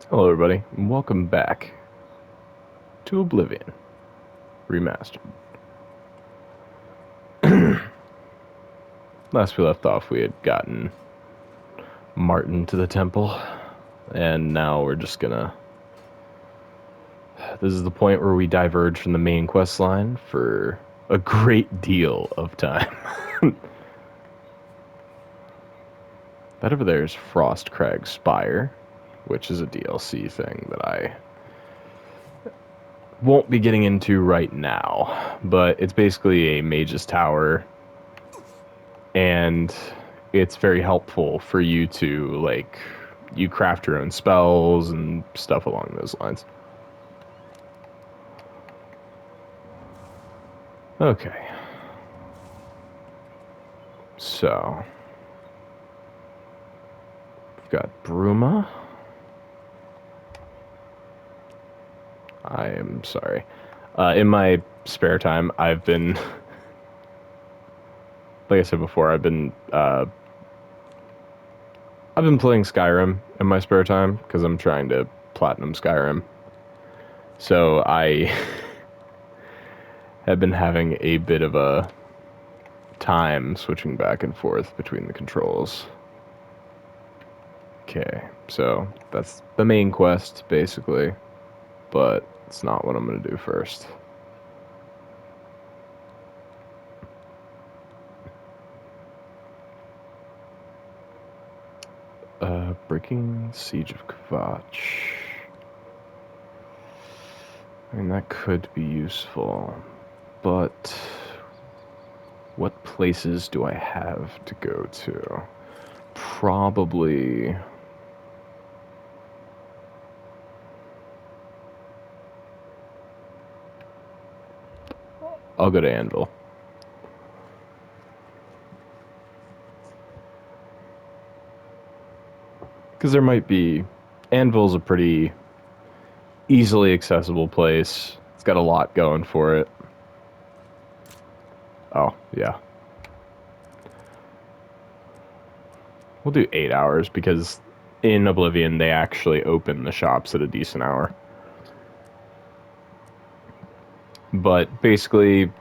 Hello, everybody, and welcome back to Oblivion Remastered. Last we left off, we had gotten Martin to the temple, and now we're just gonna... This is the point where we diverge from the main quest line for a great deal of time. That over there is Frostcrag Spire, which is a DLC thing that I won't be getting into right now, but it's basically a mage's tower, and it's very helpful for you to, like, you craft your own spells and stuff along those lines. Okay. So, we've got Bruma. I am sorry. In my spare time, I've been, like I said before, I've been playing Skyrim in my spare time because I'm trying to platinum Skyrim. So I have been having a bit of a time switching back and forth between the controls. Okay, so that's the main quest, basically, but it's not what I'm going to do first. Breaking Siege of Kvatch. I mean, that could be useful, but what places do I have to go to? Probably... I'll go to Anvil. Because there might be... Anvil's a pretty easily accessible place. It's got a lot going for it. Oh, yeah. We'll do 8 hours because in Oblivion they actually open the shops at a decent hour. But basically,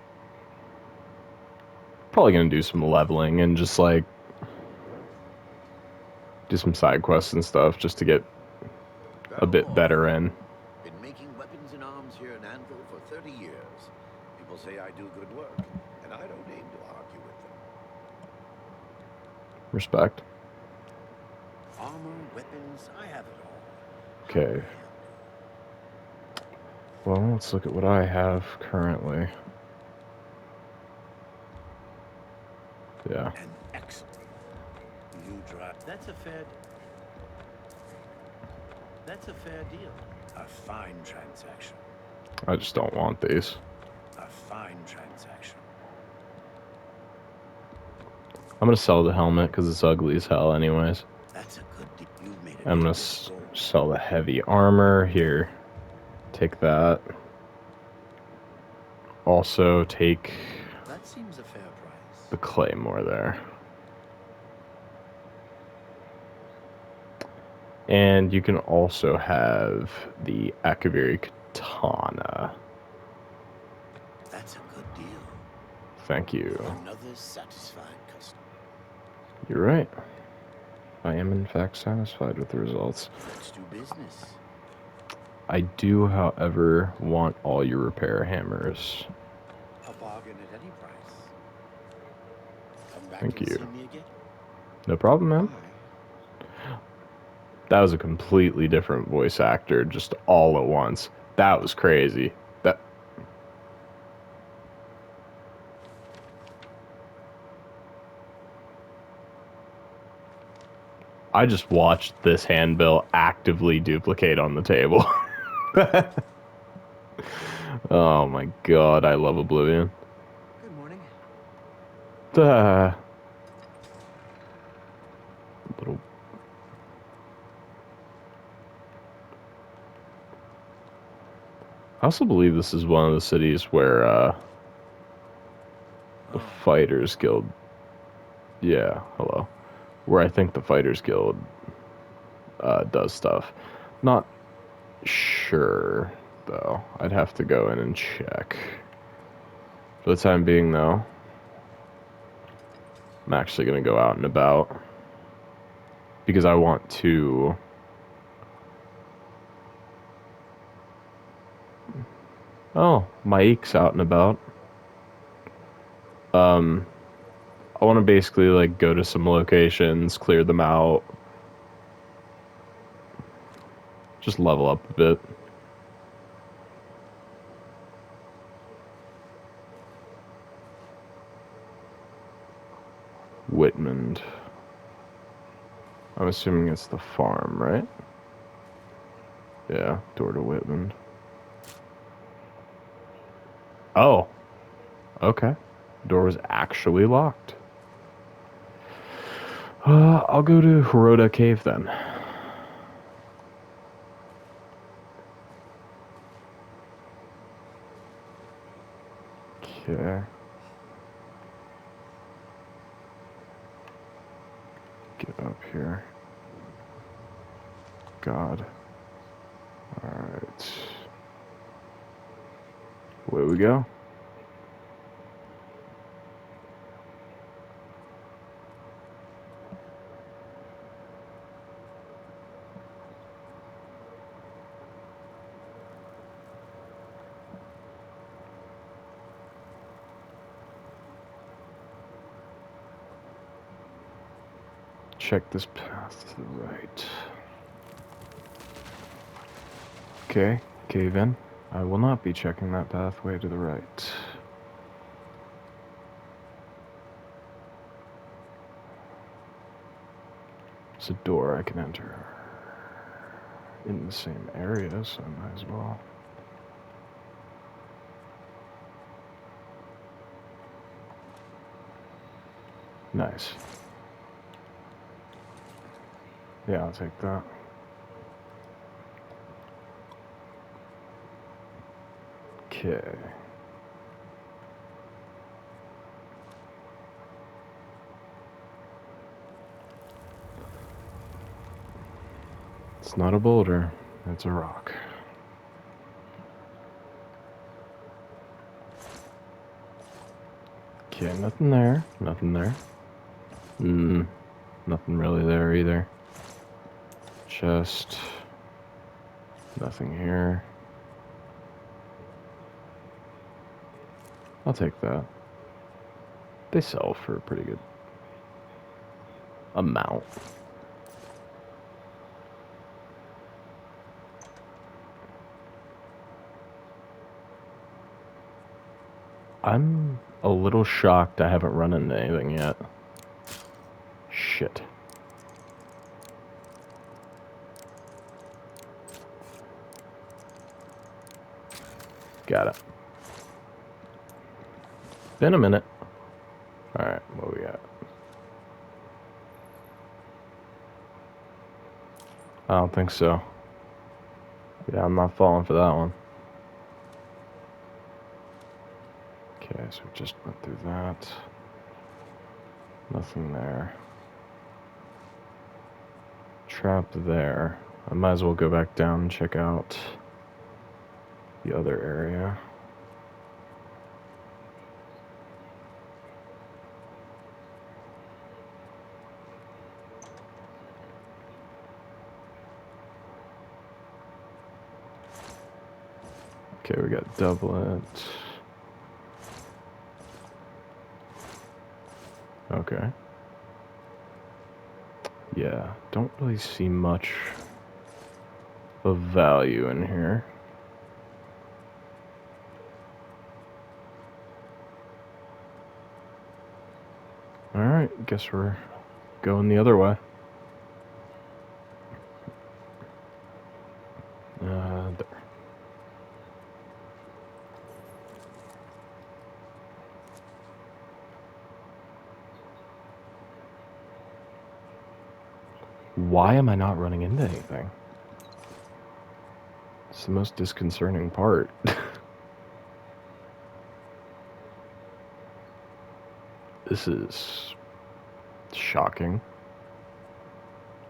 probably gonna do some leveling and just like do some side quests and stuff just to get a bit better in. Been making weapons and arms here in Anvil for 30 years. People say I do good work, and I don't aim to argue with them. Respect. Armor, weapons, I have it all. Okay. Well, let's look at what I have currently. Yeah. An excellent. You drive. That's a fair deal. A fine transaction. I just don't want these. A fine transaction. I'm gonna sell the helmet because it's ugly as hell anyways. That's a good deal. You've made it. I'm gonna sell the heavy armor. Here. Take that. Also take... That seems a fair price. the claymore there. And you can also have the Akaviri Katana. That's a good deal. Thank you. Another satisfied customer. You're right. I am in fact satisfied with the results. Let's do business. I do, however, want all your repair hammers. A bargain at any price. Come back Thank and you. see me again. No problem, man. Bye. That was a completely different voice actor, just all at once. That was crazy. That... I just watched this handbill actively duplicate on the table. Oh my god, I love Oblivion. Good morning. Little... I also believe this is one of the cities where the Fighters Guild... Yeah, hello. Where I think the Fighters Guild does stuff. Not Sure, though. I'd have to go in and check. For the time being, though, I'm actually going to go out and about. Because I want to... Oh, Mike's out and about. I want to basically, like, go to some locations, clear them out. Just level up a bit. Whitman. I'm assuming it's the farm, right? Yeah, door to Whitman. Oh, okay. Door was actually locked. I'll go to Hirota Cave then. Okay. Get up here. God. Alright. Away we go. Check this path to the right. Okay, cave in. I will not be checking that pathway to the right. It's a door I can enter. In the same area, so I might as well. Nice. Yeah, I'll take that. Okay. It's not a boulder, it's a rock. Okay, nothing there. Nothing there. Nothing really there either. Just nothing here. I'll take that. They sell for a pretty good amount. I'm a little shocked I haven't run into anything yet. Shit. Got it. Been a minute. Alright, what we got? I don't think so. Yeah, I'm not falling for that one. Okay, so we just went through that. Nothing there. Trap there. I might as well go back down and check out the other area. Okay, we got doublet. Okay. Yeah, don't really see much of value in here. Alright, guess we're going the other way. There. Why am I not running into anything? It's the most disconcerting part. This is shocking.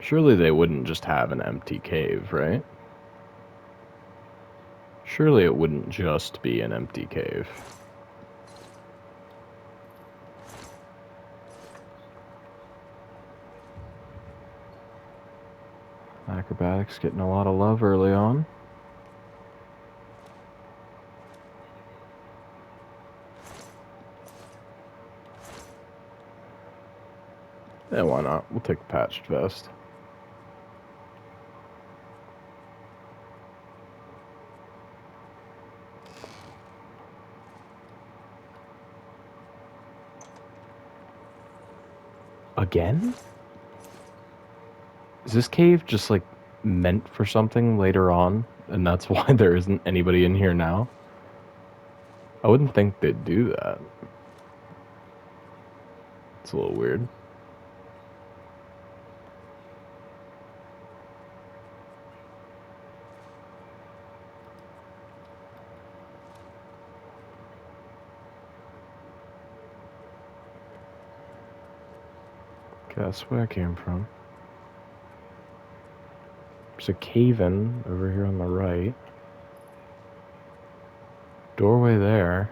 Surely they wouldn't just have an empty cave, right? Surely it wouldn't just be an empty cave. Acrobatics getting a lot of love early on. Yeah, why not? We'll take the patched vest. Again? Is this cave just like meant for something later on, and that's why there isn't anybody in here now? I wouldn't think they'd do that. It's a little weird. Okay, that's where I came from. There's a cave-in over here on the right. Doorway there.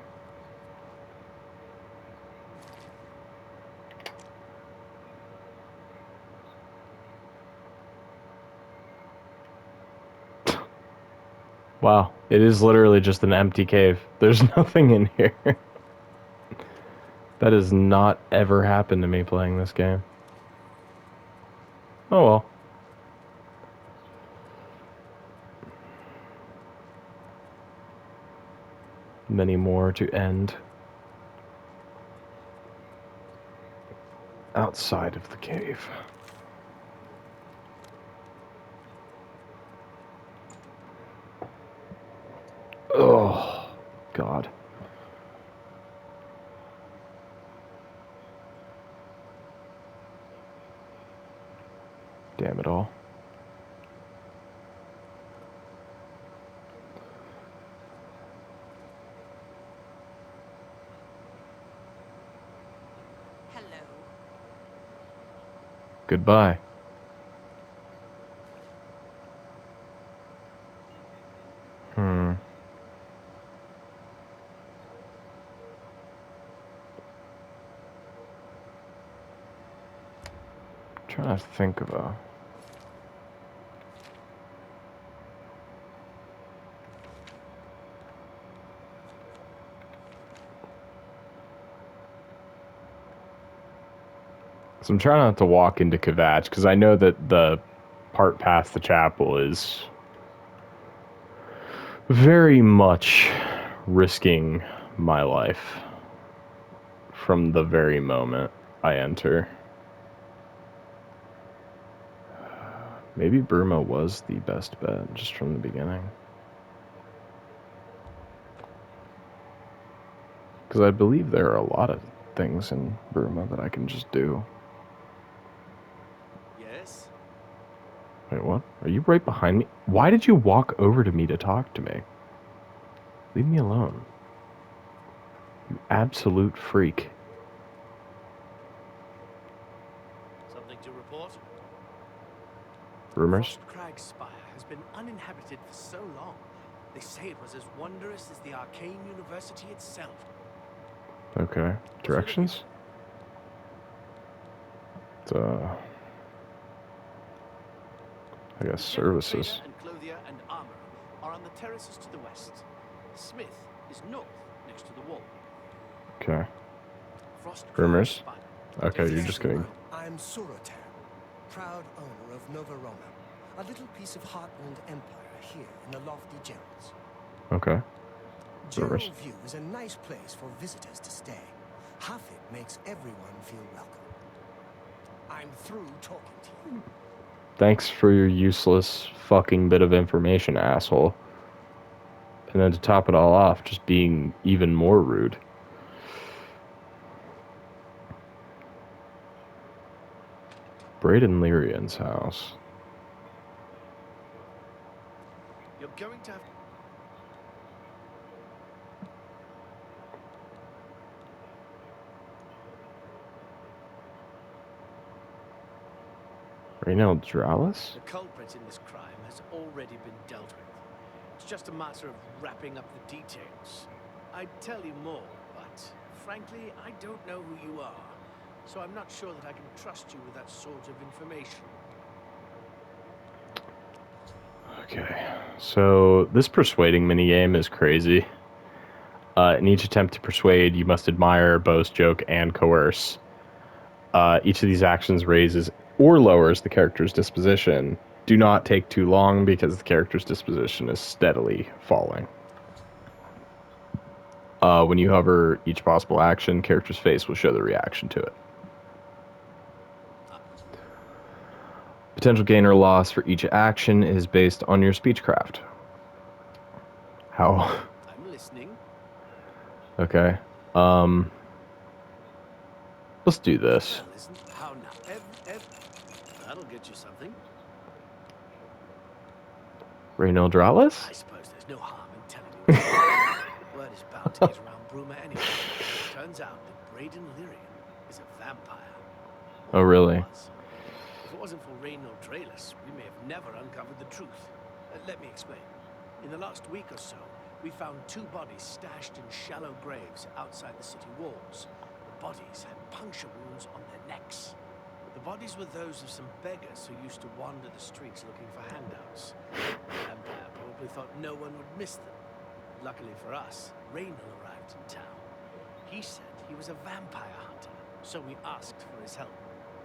Wow, it is literally just an empty cave. There's nothing in here. That has not ever happened to me playing this game. Oh well. Many more to end. Outside of the cave. Oh, God. Damn it all. Hello. Goodbye. Trying to think of a... So I'm trying not to walk into Kvatch, because I know that the part past the chapel is very much risking my life from the very moment I enter. Maybe Burma was the best bet, just from the beginning. Because I believe there are a lot of things in Burma that I can just do. Yes? Wait, what? Are you right behind me? Why did you walk over to me to talk to me? Leave me alone. You absolute freak. Something to report? Rumors? Frostcrag Spire has been uninhabited for so long. They say it was as wondrous as the arcane university itself. Okay. Directions? I guess The general services. trader and clothier and armorer are on the terraces to the west. The smith is north, next to the wall. Okay. Frostcrag Rumors? Spire. Okay, you're just kidding. I'm Surotan, proud owner of Nova Roma, a little piece of heartland empire here in the lofty Geralds. Okay. Rumors. Gerald View is a nice place for visitors to stay. Half it makes everyone feel welcome. I'm through talking to you. Thanks for your useless fucking bit of information, asshole. And then to top it all off, just being even more rude. Braden Lyrian's house. You're going to have... Raynald Dralis? The culprit in this crime has already been dealt with. It's just a matter of wrapping up the details. I'd tell you more, but frankly, I don't know who you are. So I'm not sure that I can trust you with that sort of information. Okay, so this persuading minigame is crazy. In each attempt to persuade, you must admire, boast, joke, and coerce. Each of these actions raises or lowers the character's disposition. Do not take too long because the character's disposition is steadily falling. When you hover each possible action, character's face will show the reaction to it. Potential gain or loss for each action is based on your speechcraft. How? I'm listening. Okay. Let's do this. Well, isn't how now? That'll get you something. Reynald Dralis? I suppose there's no harm in telling you. Word is bound to get around Bruma anyway. Turns out that Braden Lyrian is a vampire. Oh, really? If it wasn't for Reynald Dralis, we may have never uncovered the truth. Let me explain. In the last week or so, we found 2 bodies stashed in shallow graves outside the city walls. The bodies had puncture wounds on their necks. The bodies were those of some beggars who used to wander the streets looking for handouts. The vampire probably thought no one would miss them. Luckily for us, Reynald arrived in town. He said he was a vampire hunter, so we asked for his help.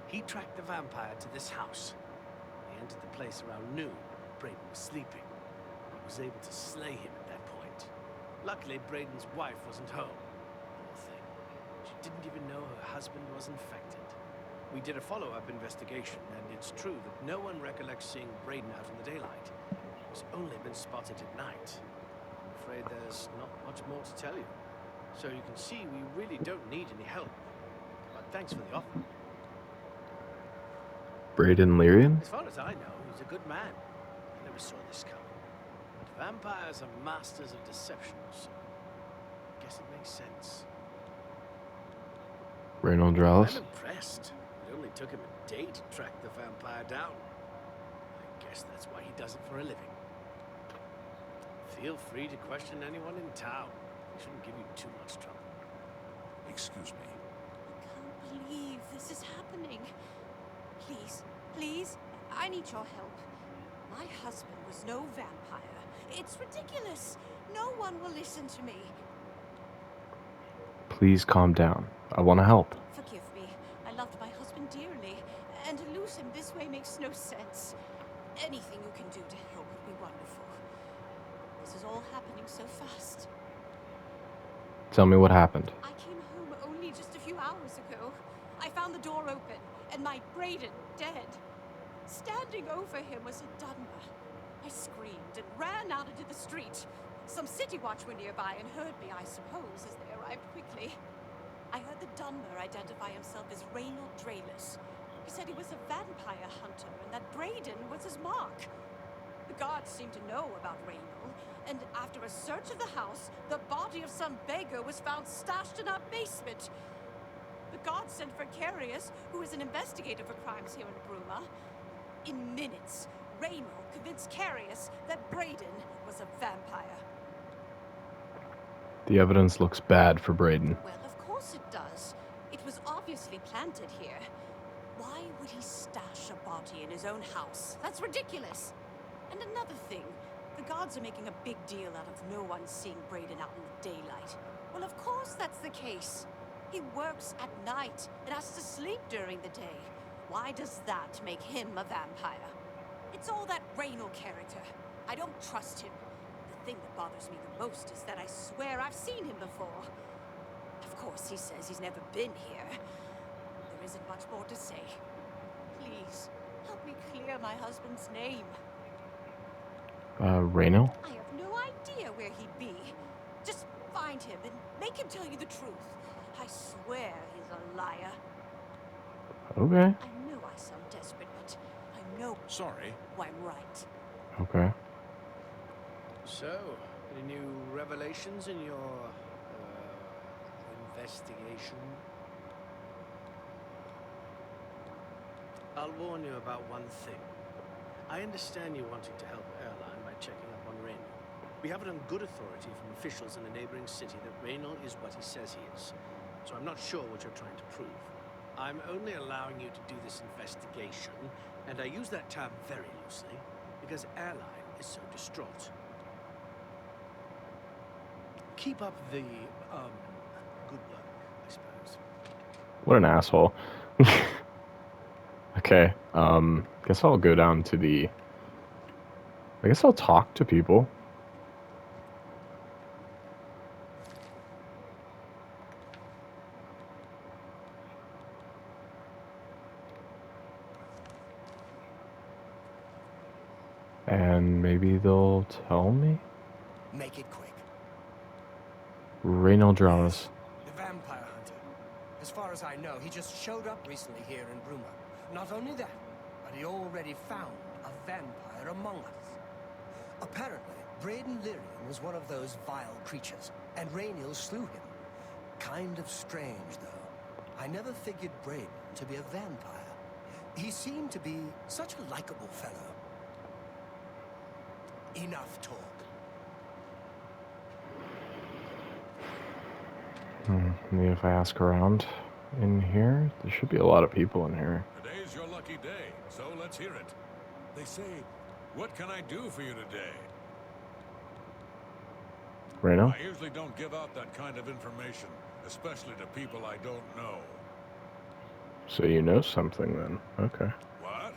He tracked the vampire to this house. He entered the place around noon. Braden was sleeping. He was able to slay him at that point. Luckily, Braden's wife wasn't home. Poor thing. She didn't even know her husband was infected. We did a follow-up investigation, and it's true that no one recollects seeing Braden out in the daylight. He's only been spotted at night. I'm afraid there's not much more to tell you. So you can see we really don't need any help. But thanks for the offer. Braden Lyrian? As far as I know, he's a good man. I never saw this coming. But vampires are masters of deception, so I guess it makes sense. Reynald Dralis? I'm impressed. It only took him a day to track the vampire down. I guess that's why he does it for a living. Feel free to question anyone in town. It shouldn't give you too much trouble. Excuse me. I can't believe this is happening. Please, please, I need your help. My husband was no vampire. It's ridiculous. No one will listen to me. Please calm down. I want to help. Forgive me. I loved my husband dearly, and to lose him this way makes no sense. Anything you can do to help would be wonderful. This is all happening so fast. Tell me what happened. I came home only just a few hours ago. I found the door open, and my Braden dead. Standing over him was a Dunmer. I screamed and ran out into the street. Some city watch were nearby and heard me, I suppose, as they arrived quickly. I heard the Dunmer identify himself as Reynald Dralis. He said he was a vampire hunter and that Braden was his mark. The guards seemed to know about Reynald, and after a search of the house, the body of some beggar was found stashed in our basement. The guards sent for Carius, who is an investigator for crimes here in Bruma. In minutes, Reynald convinced Carius that Braden was a vampire. The evidence looks bad for Braden. Well, of course it does. It was obviously planted here. Why would he stash a body in his own house? That's ridiculous. And another thing, the guards are making a big deal out of no one seeing Braden out in the daylight. Well, of course that's the case. He works at night and has to sleep during the day. Why does that make him a vampire? It's all that Reynald character. I don't trust him. The thing that bothers me the most is that I swear I've seen him before. Of course, he says he's never been here. There isn't much more to say. Please, help me clear my husband's name. Reynald? I have no idea where he'd be. Just find him and make him tell you the truth. I swear he's a liar. Okay. I know I sound desperate, but I know Sorry. I'm right. Okay. So, any new revelations in your investigation? I'll warn you about one thing. I understand you wanting to help Airline by checking up on Rin. We have it on good authority from officials in a neighboring city that Raynor is what he says he is. So I'm not sure what you're trying to prove. I'm only allowing you to do this investigation, and I use that term very loosely, because Airline is so distraught. Keep up the, good work, I suppose. What an asshole. Okay, guess I'll go down to the... I guess I'll talk to people. And maybe they'll tell me? Make it quick. Raynor Dramas. The vampire hunter. As far as I know, he just showed up recently here in Bruma. Not only that, but he already found a vampire among us. Apparently, Braden Lyrian was one of those vile creatures, and Rainiel slew him. Kind of strange, though. I never figured Braden to be a vampire. He seemed to be such a likable fellow. Enough talk. Maybe if I ask around in here, there should be a lot of people in here. Today's your lucky day, so let's hear it. They say, what can I do for you today? Raynor? I usually don't give out that kind of information, especially to people I don't know. So you know something then. Okay. What?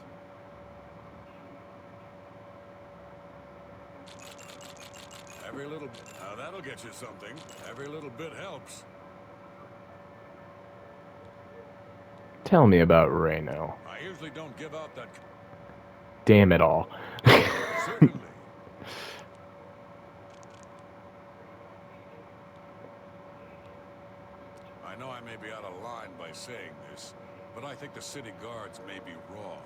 Every little... Now that'll get you something. Every little bit helps. Tell me about Raynor. I usually don't give out that... Damn it all. Certainly. I know I may be out of line by saying this, but I think the city guards may be wrong.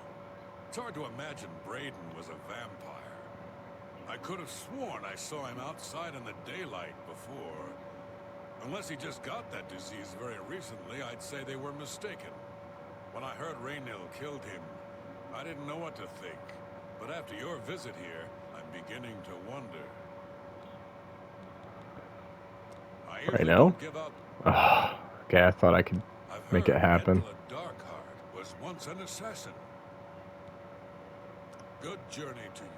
It's hard to imagine Braden was a vampire. I could have sworn I saw him outside in the daylight before. Unless he just got that disease very recently, I'd say they were mistaken. When I heard Raynil killed him, I didn't know what to think. But after your visit here, I'm beginning to wonder. I usually Raynil? don't give out... Okay, I thought I could I've make heard it happen. Edla Darkheart was once an assassin. Good journey to you.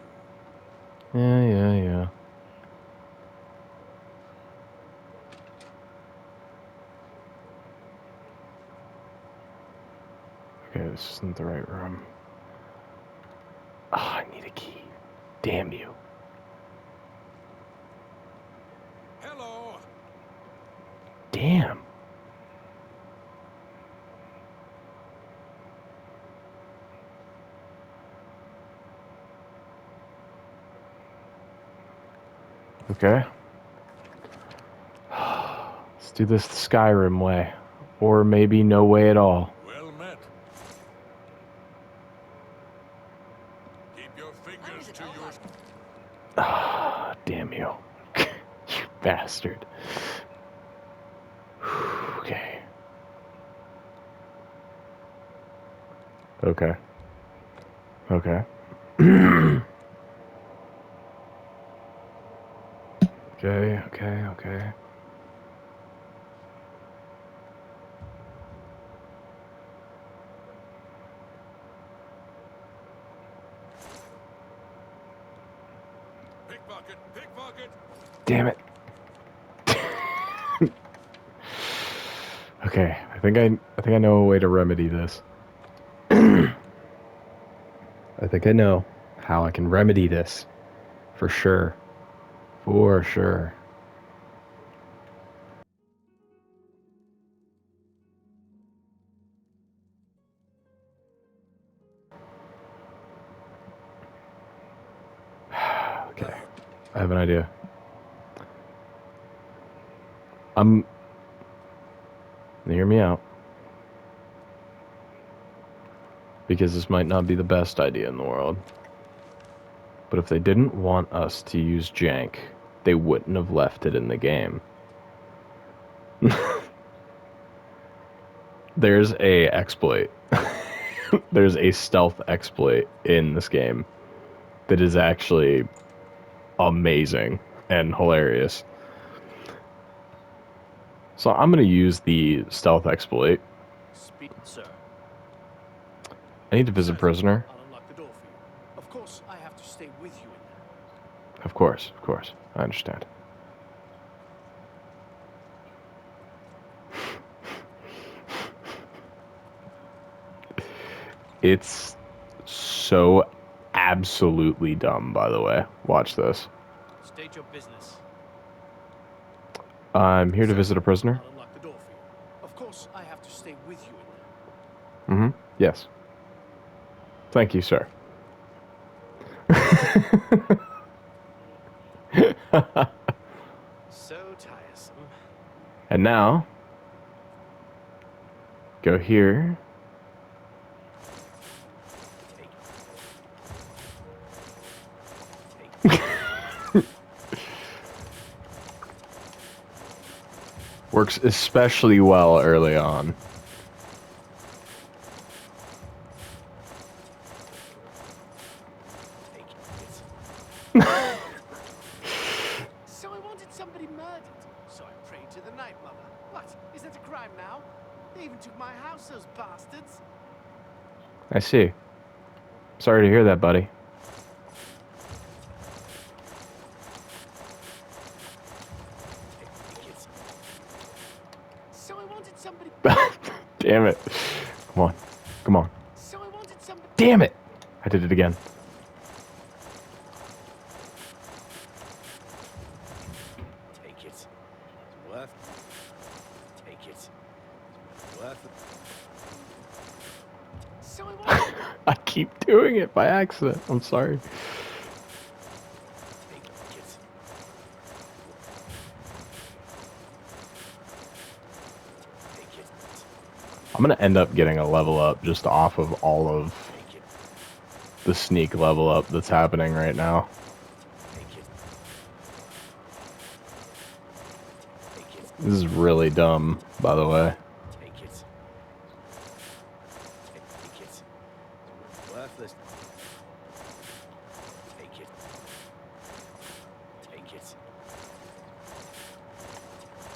Yeah. Okay, this isn't the right room. I need a key. Damn you. Hello. Damn. Okay. Let's do this the Skyrim way. Or maybe no way at all. Well met. Keep your fingers to your... Damn you. You bastard. Okay. Okay. Okay. Okay. Pickpocket! Damn it. Okay, I think I know a way to remedy this. I think I know how I can remedy this. For sure. For sure. Okay. I have an idea. Hear me out. Because this might not be the best idea in the world. But if they didn't want us to use jank, they wouldn't have left it in the game. There's a exploit. There's a stealth exploit in this game that is actually amazing. and hilarious. So I'm going to use the stealth exploit. Speak, sir. I need to visit prisoner. I'll unlock the door for you. Of course, I have to stay with you in there. Of course. I understand. It's so absolutely dumb, by the way. Watch this. State your business. I'm here to Sir, visit a prisoner. I'll unlock the door for you. Of course, I have to stay with you in there. Mm-hmm. Yes. Thank you, sir. So tiresome. And now, go here. Works especially well early on. So I wanted somebody murdered. So I prayed to the Night Mother. What? Is that a crime now? They even took my house, those bastards. I see. Sorry to hear that, buddy. So I wanted somebody. Damn it. Come on. So I wanted somebody. Damn it. I did it again. Take it. It's worth it. Take it. It's worth it. So I wanted. I keep doing it by accident. I'm sorry. Take it. Take it. I'm gonna end up getting a level up just off of all of Take it. the sneak level up that's happening right now. Take it. Take it. This is really dumb, by the way. Take it. Take it. It's worthless. Take it. Take it.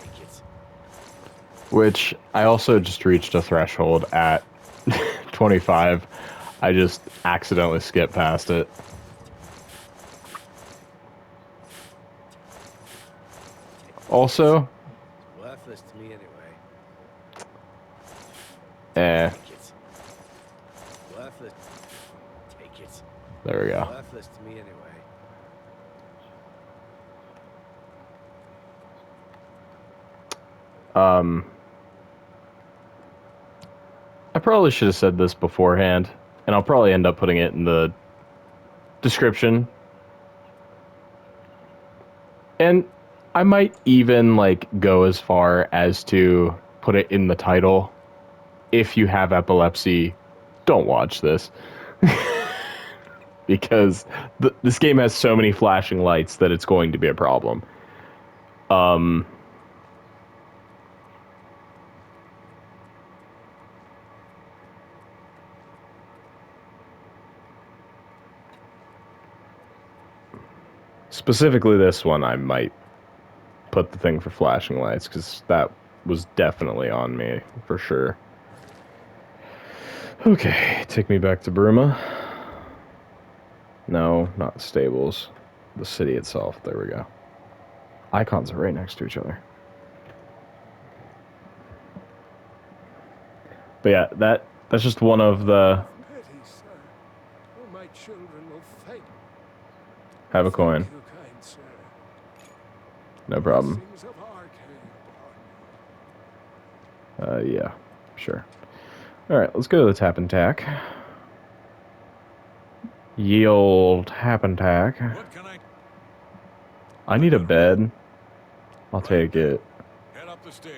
Take it. Which I also just reached a threshold at 25. I just accidentally skipped past it. Also, Worthless to me anyway. eh, Take it. Worthless. Take it. there we go. Worthless to me anyway. I probably should have said this beforehand, and I'll probably end up putting it in the description. And I might even like go as far as to put it in the title. If you have epilepsy, don't watch this. Because this game has so many flashing lights that it's going to be a problem. Specifically this one, I might put the thing for flashing lights, because that was definitely on me, for sure. Okay, take me back to Bruma. No, not stables. The city itself. There we go. Icons are right next to each other. But yeah, that's just one of the... Pity, sir. All my children will thank Have a coin. you, kind sir. No problem. Blessings of Arcane. Yeah, sure. Alright, let's go to the tap and tack. Ye old tap and tack. What can I need a bed. I'll take it. Head up the stairs.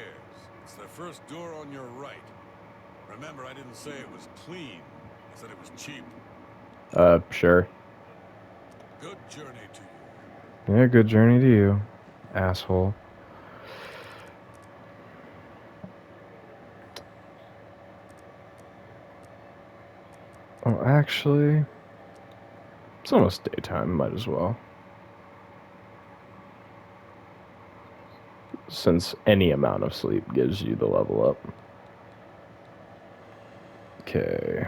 It's the first door on your right. Remember, I didn't say it was clean. I said it was cheap. Sure. Good journey to you. Yeah, good journey to you, asshole. Oh, actually, it's almost daytime. Might as well. since any amount of sleep gives you the level up. Okay.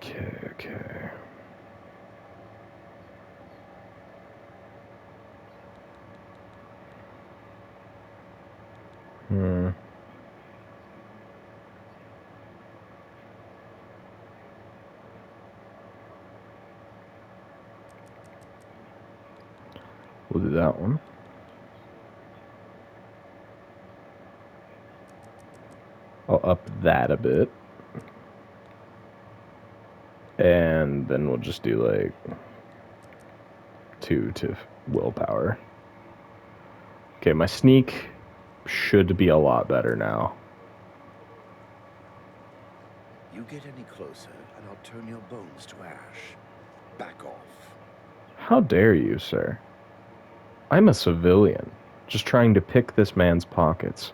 Okay. We'll do that one. I'll up that a bit. And then we'll just do like 2 to willpower. Okay, my sneak should be a lot better now. You get any closer, and I'll turn your bones to ash. Back off. How dare you, sir? I'm a civilian, just trying to pick this man's pockets.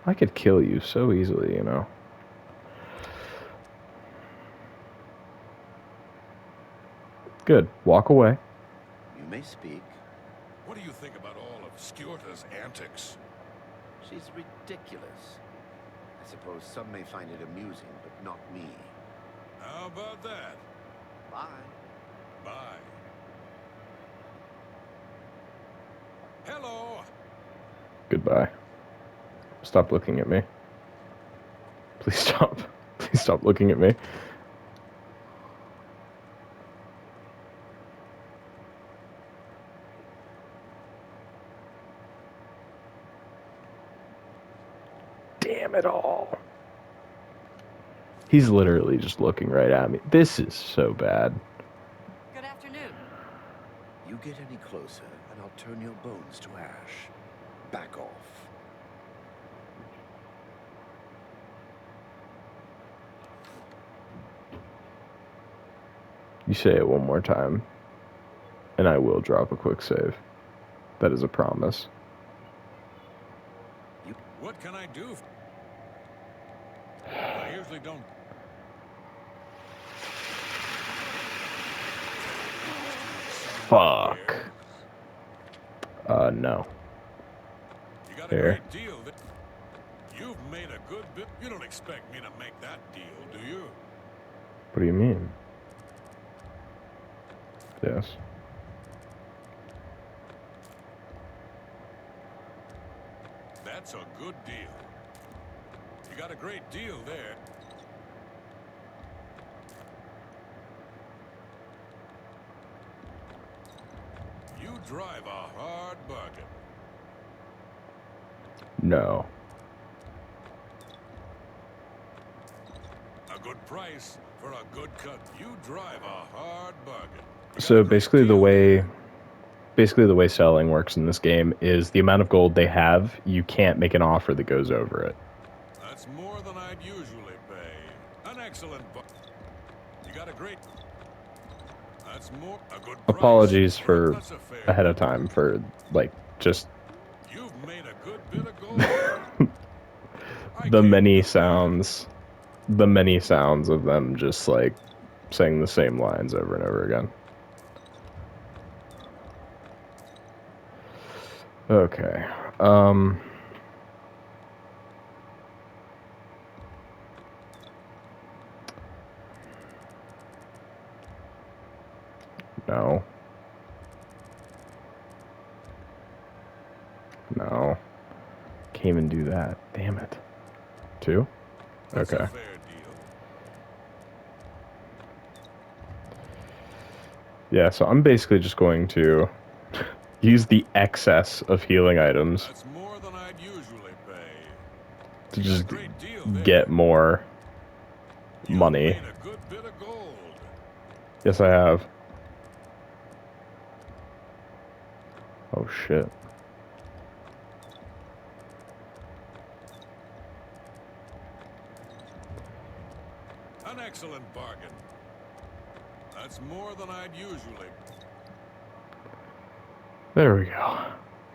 I could kill you so easily, you know. Good. Walk away. You may speak. What do you think about all of Skjorta's antics? She's ridiculous. I suppose some may find it amusing, but not me. How about that? Bye. Bye. Hello. Goodbye. Stop looking at me. Please stop. Please stop looking at me. Damn it all. He's literally just looking right at me. This is so bad. Good afternoon. You get any closer, and I'll turn your bones to ash. Back off. You say it one more time, and I will drop a quick save. That is a promise. What can I do? I usually don't. Fuck. No. You got a Here. great deal. You've made a good bit. You don't expect me to make that deal, do you? What do you mean? Yes. That's a good deal. You got a great deal there. You drive a hard bargain. No. A good price for a good cut. You drive a hard bargain. You got So a great basically deal there. basically the way selling works in this game is the amount of gold they have, you can't make an offer that goes over it. That's more than I'd usually pay. An excellent You got a great. That's more a good price. Apologies for That's a fair. ahead of time for like just You've made a good bit of gold. I the can't many do that. sounds of them just like saying the same lines over and over again. Okay. No. No. Can't even do that. Damn it. 2? That's Okay. a fair deal. Yeah, so I'm basically just going to use the excess of healing items That's more than I'd usually pay. to You got a just great deal there. get more You've money. made a good bit of gold. Yes, I have. Oh, shit. An excellent bargain. That's more than I'd usually. There we go.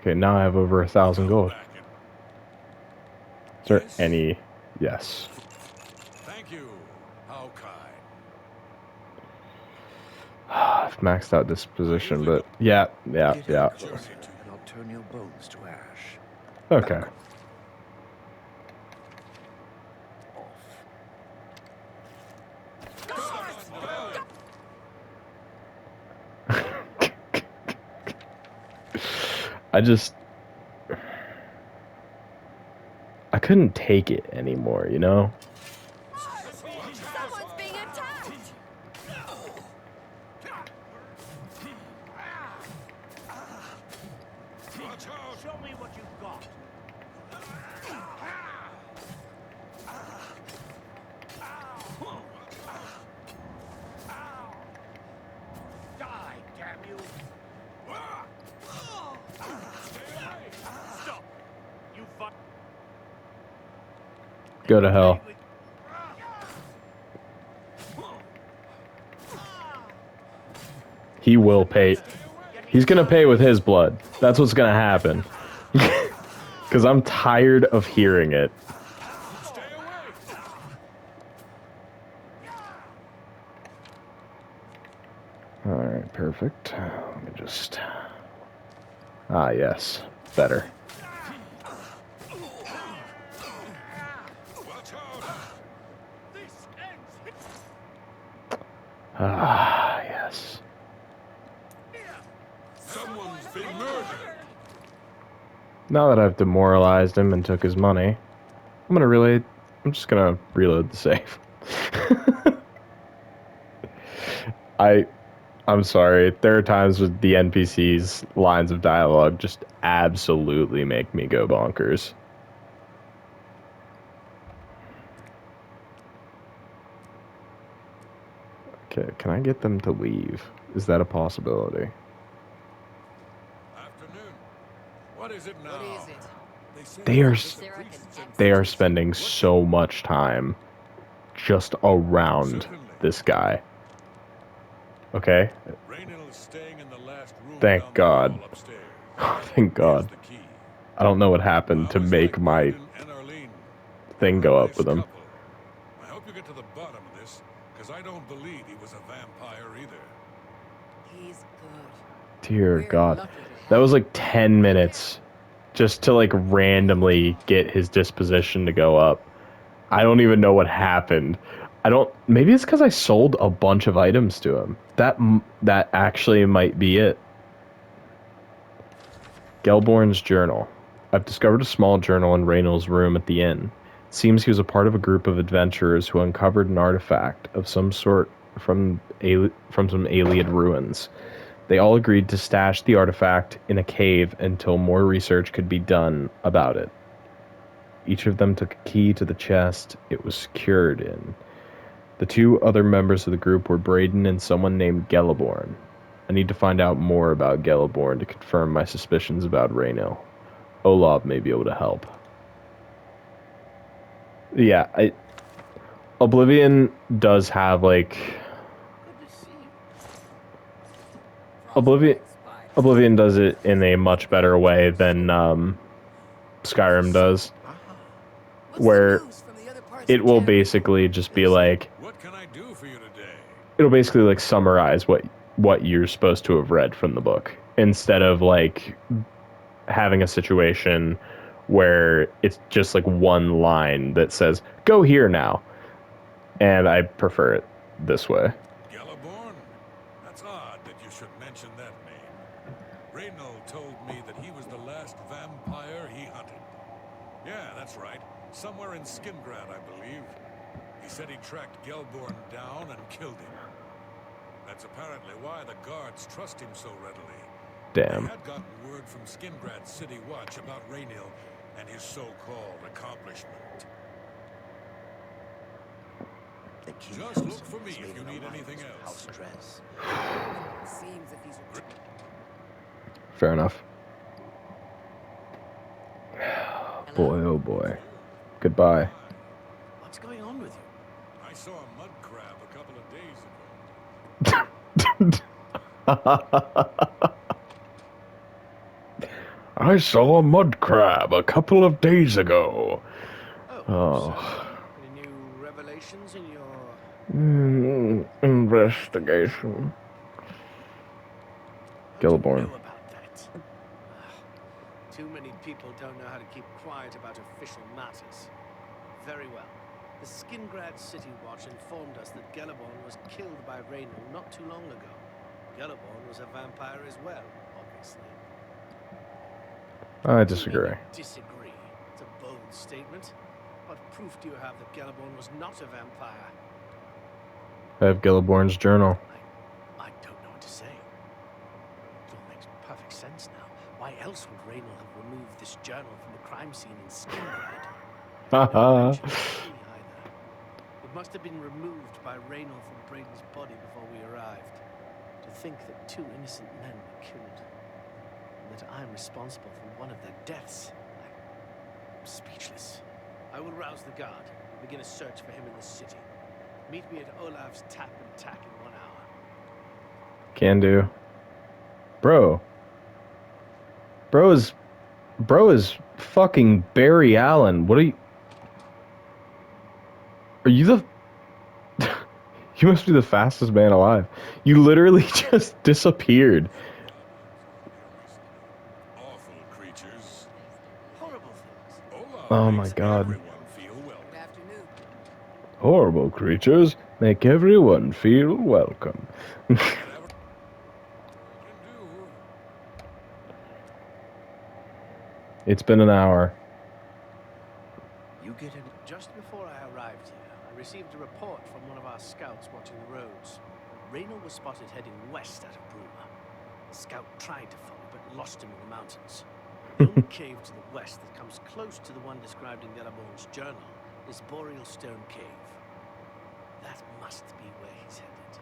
Okay, now I have over 1,000 gold. Back in. Is there Yes? any... Yes. Thank you. How kind. I've maxed out disposition, but yeah. Get in closer, Journey to and I'll turn your bones to ash. Okay. Off. I couldn't take it anymore, you know? Someone's being attacked! Watch out! Show me what you've got. Die, damn you! Stop! You fuck! Go to hell. He will pay. He's gonna pay with his blood. That's what's gonna happen. Because I'm tired of hearing it. Stay away! Alright, perfect. Let me just... Ah, yes. Better. Watch out! This ends! Ah, yes. Someone's been murdered! Now that I've demoralized him and took his money, I'm just gonna reload the save. I'm sorry. There are times with the NPCs' lines of dialogue just absolutely make me go bonkers. Okay, can I get them to leave? Is that a possibility? Afternoon. What is it now? What is it? say They are Is there a consensus? They are spending so much time just around Certainly. this guy. Okay? Raynil is staying in the last room Thank down the God. hall upstairs. Thank God. Here's the key. I don't know what happened to Flowers make like my Brayden and Arlene. thing They're go a up nice with him. couple. I hope you get to the bottom of this, because I don't believe he was a vampire either. He's good. Dear We're God. lucky to have That was like 10 minutes just to like randomly get his disposition to go up. I don't even know what happened. Maybe it's because I sold a bunch of items to him. That actually might be it. Gelborn's journal. I've discovered a small journal in Raynol's room at the inn. It seems he was a part of a group of adventurers who uncovered an artifact of some sort from some Ayleid ruins. They all agreed to stash the artifact in a cave until more research could be done about it. Each of them took a key to the chest it was secured in. The two other members of the group were Brayden and someone named Gelborn. I need to find out more about Gelborn to confirm my suspicions about Raynil. Olav may be able to help. Yeah, Oblivion does have like Good to see you. Oblivion does it in a much better way than Skyrim does, where it will basically just be like, What can I do for you today? it'll basically like summarize what you're supposed to have read from the book, instead of like having a situation where it's just like one line that says, go here now. And I prefer it this way. Gelborn? That's odd that you should mention that name. Raynil told me that he was the last vampire he hunted. Yeah, that's right. Somewhere in Skingrad, I believe. He said he tracked Gelborn down and killed him. That's apparently why the guards trust him so readily. Damn. I had gotten word from Skingrad City Watch about Raynil and his so-called accomplishment. The king Just look himself for me is if made you in need alliance anything with else. House Dress. Seems that these are Fair enough. Boy, oh boy. Goodbye. What's going on with you? I saw a mud crab a couple of days ago. I saw a mud crab a couple of days ago. Oh. So, any new revelations in your... Investigation. Gilliborn. Know about that. Too many people don't know how to keep quiet about official matters. Very well. The Skingrad City Watch informed us that Geliborn was killed by Raynor not too long ago. Geliborn was a vampire as well, obviously. I What do you mean disagree. you disagree? It's a bold statement. What proof do you have that Geliborn was not a vampire? I have Gilliborn's journal. I don't know what to say. It all makes perfect sense now. Why else would Raynor have removed this journal from the crime scene in Skingrad? No mention of me either. It must have been removed by Raynor from Braden's body before we arrived. To think that two innocent men were killed, and that I'm responsible for one of their deaths. I'm speechless. I will rouse the guard and begin a search for him in the city. Meet me at Olaf's Tap and Tack in 1 hour. Can do. Bro is fucking Barry Allen. What are you the you must be the fastest man alive. You literally just disappeared. Awful creatures. Horrible things. Olaf Oh my makes God. everyone feel welcome. Good afternoon. Horrible creatures make everyone feel welcome. Whatever can do. It's been an hour. You get in. Just before I arrived here, I received a report from one of our scouts watching the roads. Raynor was spotted heading west out of Bruma. The scout tried to follow, but lost him in the mountains. The only cave to the west that comes close to the one described in Geliborn's journal is Boreal Stone Cave. That must be where he's headed.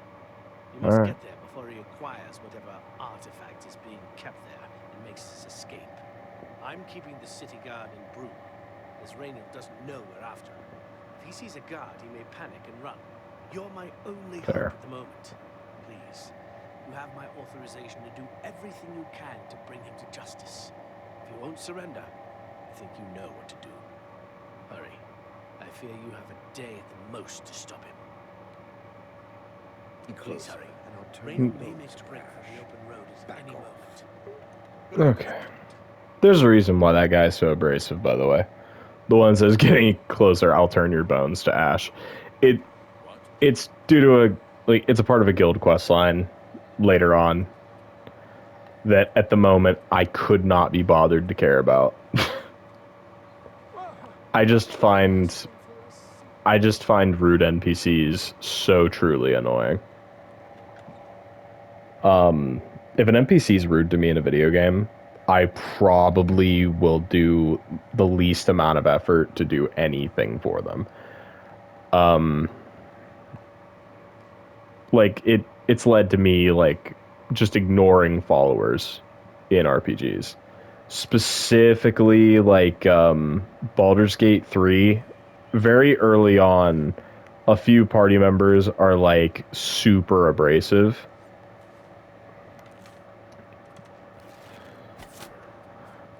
He must Alright. get there before he acquires whatever artifact is being kept there and makes his escape. I'm keeping the city guard in Bruma, as Raynor doesn't know we're after him. If he sees a guard, he may panic and run. You're my only Fair. hope at the moment. Please, you have my authorization to do everything you can to bring him to justice. If he won't surrender, I think you know what to do. Hurry. I fear you have a day at the most to stop him. Please hurry. and I'll turn Raynor you may loose make to a break for ash. the open road at Back any off. moment. Okay. There's a reason why that guy's so abrasive, by the way. The one says getting closer, I'll turn your bones to ash. It's due to it's a part of a guild quest line later on that at the moment I could not be bothered to care about. I just find rude NPCs so truly annoying. If an NPC is rude to me in a video game, I probably will do the least amount of effort to do anything for them. It's led to me just ignoring followers in RPGs. Specifically Baldur's Gate 3, very early on, a few party members are super abrasive.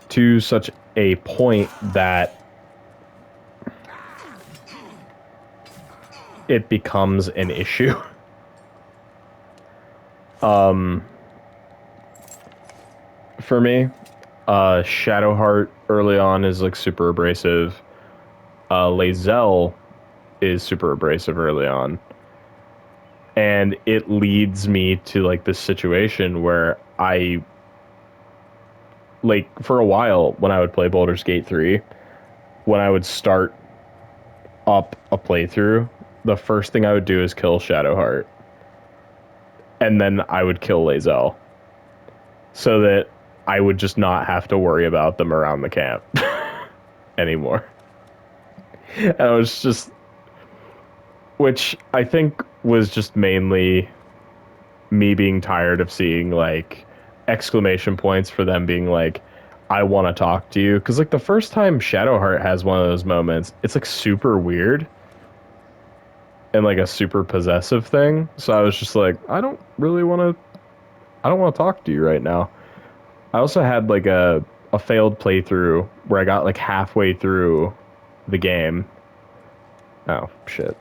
To such a point that it becomes an issue. For me, Shadowheart early on is super abrasive. Lae'zel is super abrasive early on. And it leads me to this situation where I for a while when I would play Baldur's Gate 3, when I would start up a playthrough, the first thing I would do is kill Shadowheart. And then I would kill Lae'zel. So that I would just not have to worry about them around the camp anymore. And I was just... Which I think was just mainly me being tired of seeing, exclamation points for them being I want to talk to you. Because, the first time Shadowheart has one of those moments, it's, super weird. And, a super possessive thing. So I was just I don't really want to... I don't want to talk to you right now. I also had, a failed playthrough where I got, halfway through the game. Oh, shit.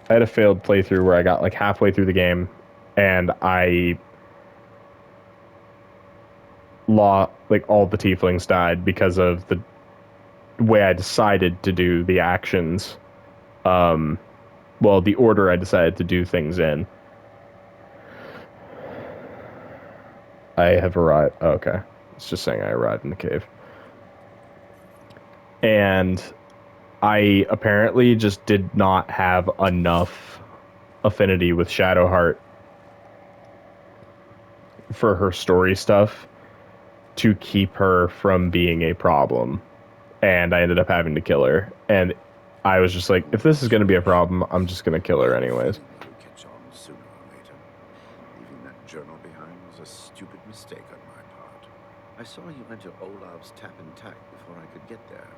I had a failed playthrough where I got, halfway through the game, and I all the tieflings died because of the way I decided to do the actions. Well, the order I decided to do things in. I have arrived. Oh, okay. It's just saying I arrived in the cave. And I apparently just did not have enough affinity with Shadowheart for her story stuff to keep her from being a problem. And I ended up having to kill her. And I was just like, if this is going to be a problem, I'm just going to kill her anyways. You'll catch on sooner or later. Leaving that journal behind was a stupid mistake on my part. I saw you enter Olaf's tap and tack before I could get there,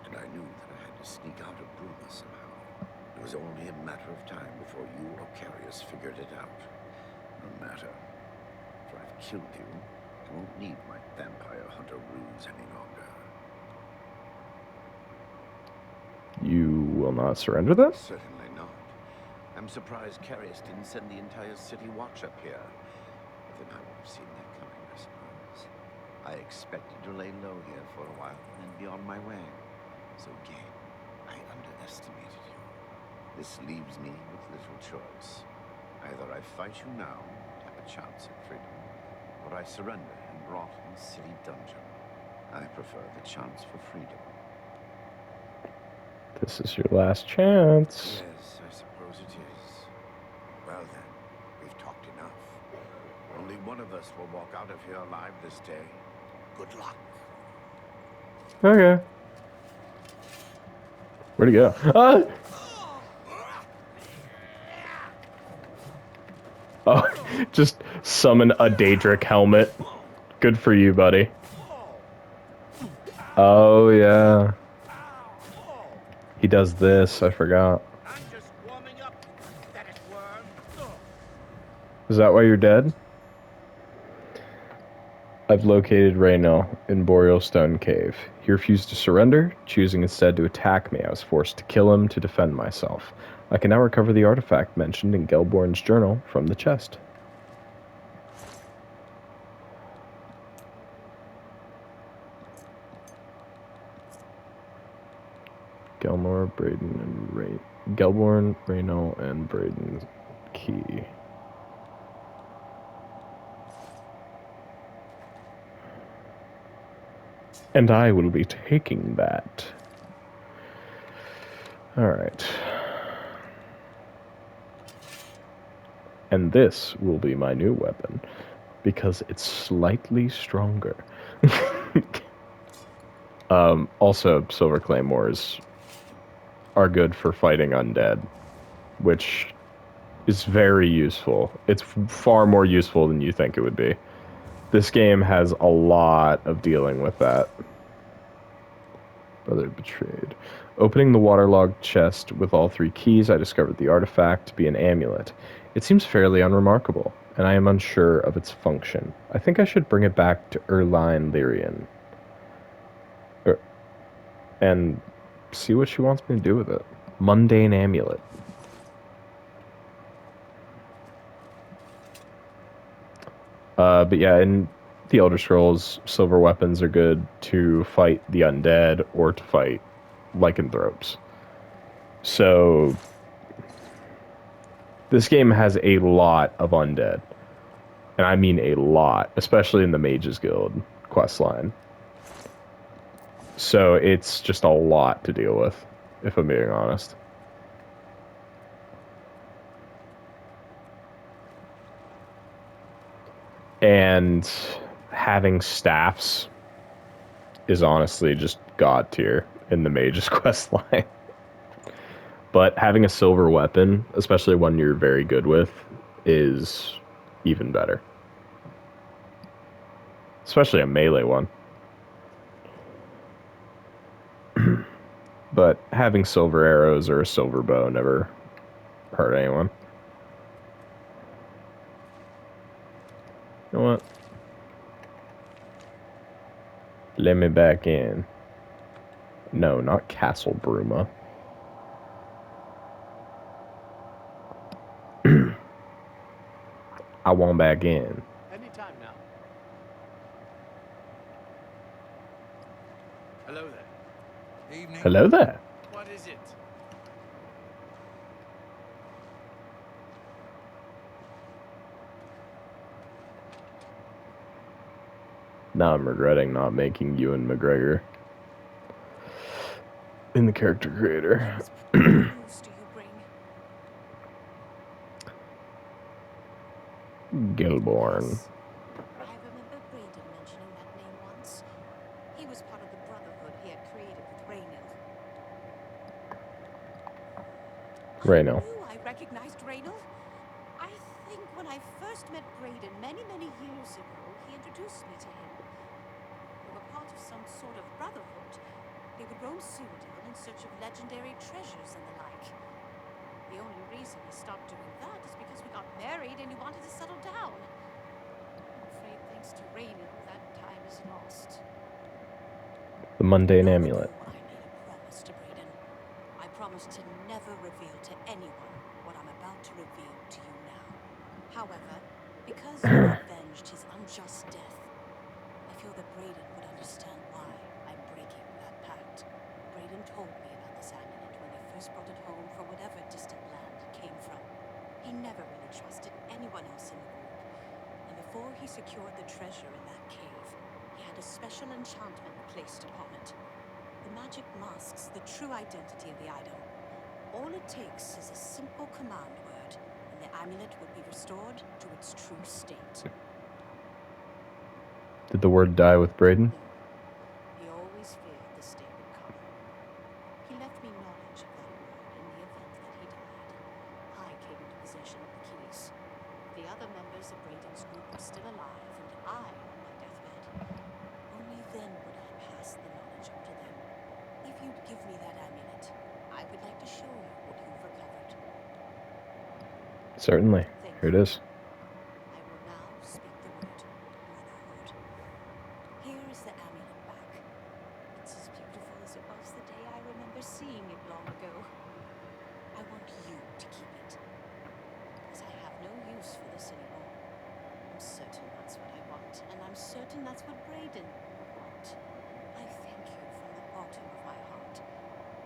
and I knew that I had to sneak out of Bruma somehow. It was only a matter of time before you or Carius figured it out. No matter. After I've killed you, I won't need my vampire hunter ruse any longer. You will not surrender that? Certainly not. I'm surprised Carius didn't send the entire city watch up here. But then I would have seen that coming, I suppose. I expected to lay low here for a while and then be on my way. So, game, I underestimated you. This leaves me with little choice. Either I fight you now and have a chance at freedom, or I surrender and rot in a city dungeon. I prefer the chance for freedom. This is your last chance. Yes, I suppose it is. Well then, we've talked enough. Only one of us will walk out of here alive this day. Good luck. Okay. Where'd he go? Ah! Oh, just summon a Daedric helmet. Good for you, buddy. Oh, yeah. He does this, I forgot. I'm just warming up, pathetic worm. Is that why you're dead? I've located Raynell in Boreal Stone Cave. He refused to surrender, choosing instead to attack me. I was forced to kill him to defend myself. I can now recover the artifact mentioned in Gelborn's journal from the chest. Gelmor, Braden, and Ray. Gelborn, Raynell, and Braden's key. And I will be taking that. Alright. And this will be my new weapon, because it's slightly stronger. Also, Silver Claymores are good for fighting undead, which is very useful. It's far more useful than you think it would be. This game has a lot of dealing with that. Brother betrayed. Opening the waterlogged chest with all 3 keys, I discovered the artifact to be an amulet. It seems fairly unremarkable, and I am unsure of its function. I think I should bring it back to Erline Lyrian and see what she wants me to do with it. Mundane amulet. But yeah, in the Elder Scrolls, silver weapons are good to fight the undead or to fight lycanthropes. So this game has a lot of undead. And I mean a lot, especially in the Mages Guild questline. So it's just a lot to deal with, if I'm being honest. And having staffs is honestly just god tier in the Mage's quest line. But having a silver weapon, especially one you're very good with, is even better. Especially a melee one. But having silver arrows or a silver bow never hurt anyone. You know what? Let me back in. No, not Castle Bruma. I want back in. Anytime now. evening. Hello there. What is it? Now I'm regretting not making Ewan McGregor in the character creator. What news do you bring? Gilborn. Yes. I remember Braden mentioning that name once. He was part of the brotherhood he had created with Raynil. Raynil. I knew I recognized Raynil. I think when I first met Braden many years ago, he introduced me to him. They were part of some sort of brotherhood. They would roam Cyrodiil in search of legendary treasures and the like. The only reason he stopped doing that is because we got married and he wanted to settle down. I'm afraid thanks to Raynil, that time is lost. The mundane Long amulet. ago, I made a promise to Braden. I promised to never reveal to anyone what I'm about to reveal to you now. However, because you avenged his unjust death, I feel that Braden would understand why I'm breaking that pact. Braden told me about this amulet when he first brought it home from whatever distant land it came from. He never really trusted anyone else in the group, and before he secured the treasure in that cave, he had a special enchantment placed upon it. The magic masks the true identity of the item. All it takes is a simple command word, and the amulet would be restored to its true state. Did the word die with Braden? No, he always feared this day would come. He left me knowledge of that word in the event that he died. I came into possession of the keys. The other members of Braden's group were still alive, and I on my deathbed. Only then would I pass the knowledge on to them. If you'd give me that amulet, I would like to show you what you've recovered. Certainly. Thank Here it you. is. I will now speak the word Brotherhood. Here is the amulet back. It's as beautiful as it was the day I remember seeing it long ago. I want you to keep it, as I have no use for this anymore. I'm certain that's what I want, and I'm certain that's what Braden would want. I thank you from the bottom of my heart.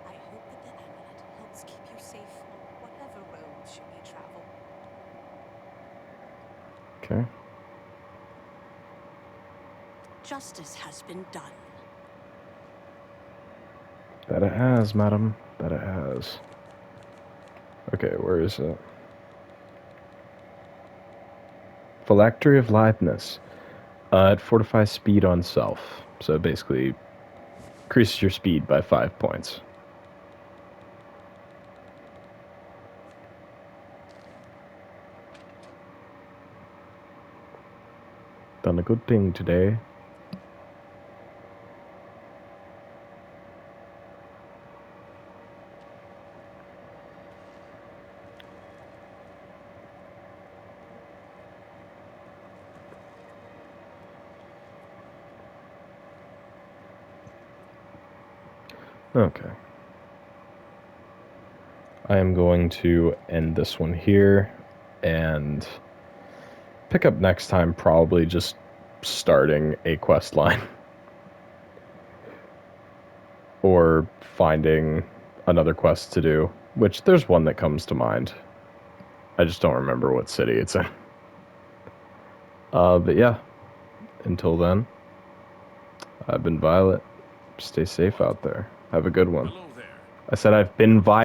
I hope that the amulet helps keep you safe on whatever roads you may travel. Okay. Justice has been done. That it has, madam. That it has. Okay, where is it? Phylactery of Litheness. It fortifies speed on self. So it basically increases your speed by 5 points. Done a good thing today. Okay. I am going to end this one here and pick up next time, probably just starting a quest line. Or finding another quest to do, which there's one that comes to mind. I just don't remember what city it's in. But yeah, until then, I've been Violet. Stay safe out there. Have a good one. Hello there. I said I've been Violet.